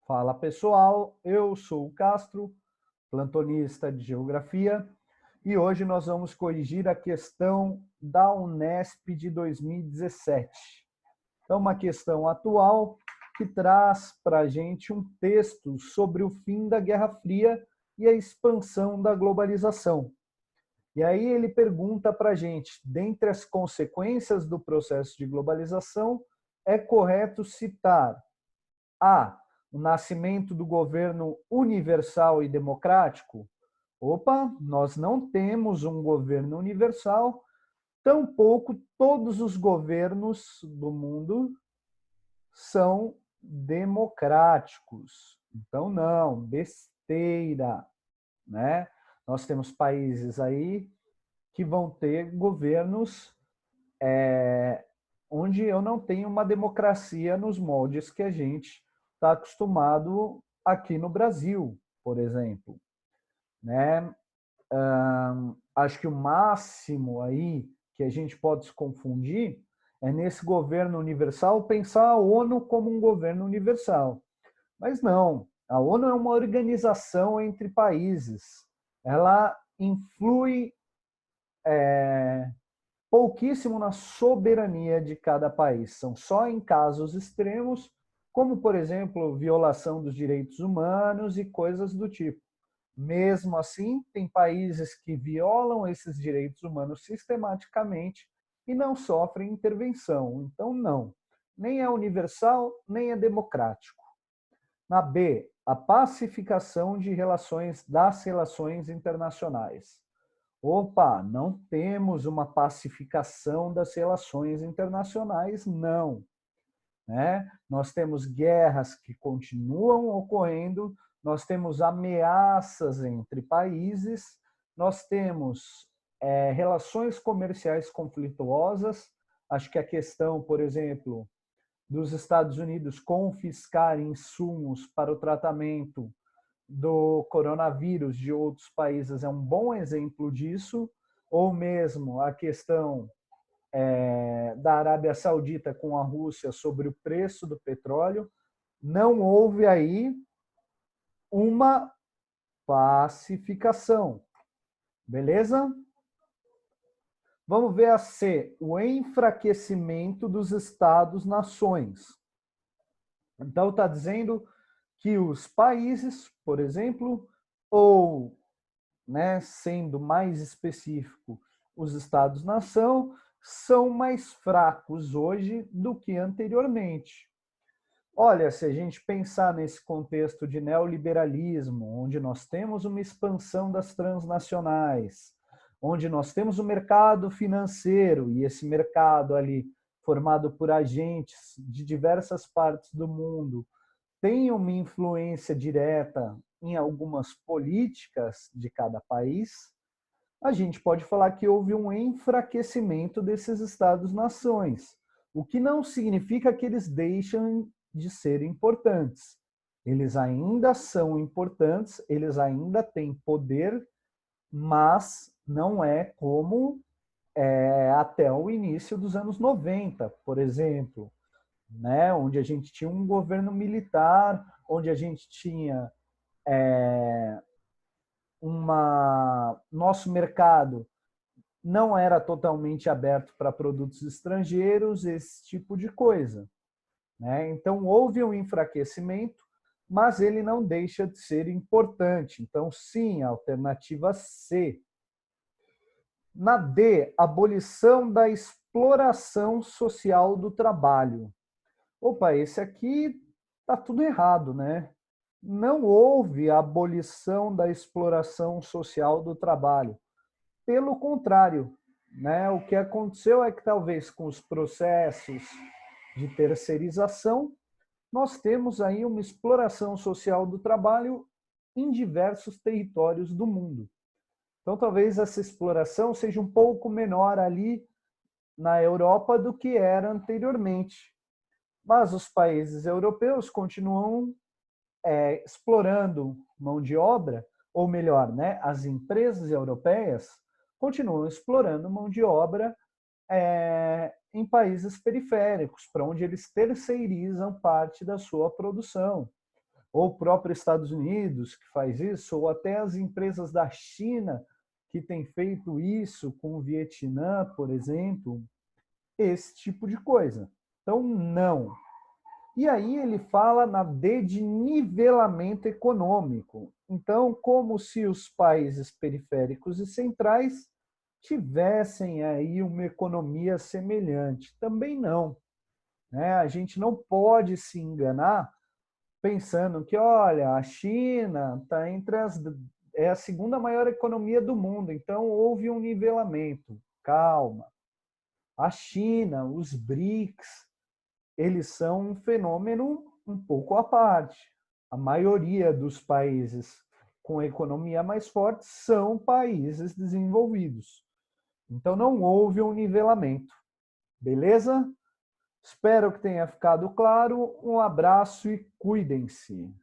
Fala pessoal, eu sou o Castro, plantonista de Geografia, e hoje nós vamos corrigir a questão da Unesp de 2017. É uma questão atual que traz para a gente um texto sobre o fim da Guerra Fria e a expansão da globalização. E aí ele pergunta para a gente, dentre as consequências do processo de globalização, é correto citar A, o nascimento do governo universal e democrático? Opa, nós não temos um governo universal, tampouco todos os governos do mundo são democráticos. Então, não, besteira, né? Nós temos países aí que vão ter governos onde eu não tenho uma democracia nos moldes que a gente está acostumado aqui no Brasil, por exemplo, né? Acho que o máximo aí que a gente pode se confundir é nesse governo universal pensar a ONU como um governo universal. Mas não, a ONU é uma organização entre países. Ela influi pouquíssimo na soberania de cada país. São só em casos extremos, como, por exemplo, violação dos direitos humanos e coisas do tipo. Mesmo assim, tem países que violam esses direitos humanos sistematicamente e não sofrem intervenção. Então, não. Nem é universal, nem é democrático. Na B, a pacificação das relações internacionais. Opa, não temos uma pacificação das relações internacionais, não. Né? Nós temos guerras que continuam ocorrendo, nós temos ameaças entre países, nós temos relações comerciais conflituosas. Acho que a questão, por exemplo, dos Estados Unidos confiscar insumos para o tratamento do coronavírus de outros países é um bom exemplo disso, ou mesmo a questão da Arábia Saudita com a Rússia sobre o preço do petróleo. Não houve aí uma pacificação, beleza? Vamos ver a C, o enfraquecimento dos Estados-nações. Então, está dizendo que os países, por exemplo, ou, né, sendo mais específico, os Estados-nação, são mais fracos hoje do que anteriormente. Olha, se a gente pensar nesse contexto de neoliberalismo, onde nós temos uma expansão das transnacionais, onde nós temos o mercado financeiro e esse mercado ali formado por agentes de diversas partes do mundo tem uma influência direta em algumas políticas de cada país, a gente pode falar que houve um enfraquecimento desses Estados-nações, o que não significa que eles deixam de ser importantes. Eles ainda são importantes, eles ainda têm poder, mas não é como até o início dos anos 90, por exemplo, né? Onde a gente tinha um governo militar, onde a gente tinha nosso mercado não era totalmente aberto para produtos estrangeiros, esse tipo de coisa, né? Então houve um enfraquecimento, mas ele não deixa de ser importante. Então, sim, a alternativa C. Na D, abolição da exploração social do trabalho. Opa, esse aqui está tudo errado, né? Não houve abolição da exploração social do trabalho. Pelo contrário, né? O que aconteceu é que talvez com os processos de terceirização, nós temos aí uma exploração social do trabalho em diversos territórios do mundo. Então, talvez essa exploração seja um pouco menor ali na Europa do que era anteriormente. Mas os países europeus continuam explorando mão de obra, ou melhor, né, as empresas europeias continuam explorando mão de obra em países periféricos, para onde eles terceirizam parte da sua produção. ou o próprio Estados Unidos que faz isso, ou até as empresas da China que têm feito isso com o Vietnã, por exemplo, esse tipo de coisa. Então, não. E aí ele fala na D de nivelamento econômico. Então, como se os países periféricos e centrais tivessem aí uma economia semelhante. Também não, né? A gente não pode se enganar pensando que, olha, a China está entre as é a segunda maior economia do mundo, então houve um nivelamento. Calma. A China, os BRICS, eles são um fenômeno um pouco à parte. A maioria dos países com economia mais forte são países desenvolvidos. Então não houve um nivelamento. Beleza? Espero que tenha ficado claro. Um abraço e cuidem-se.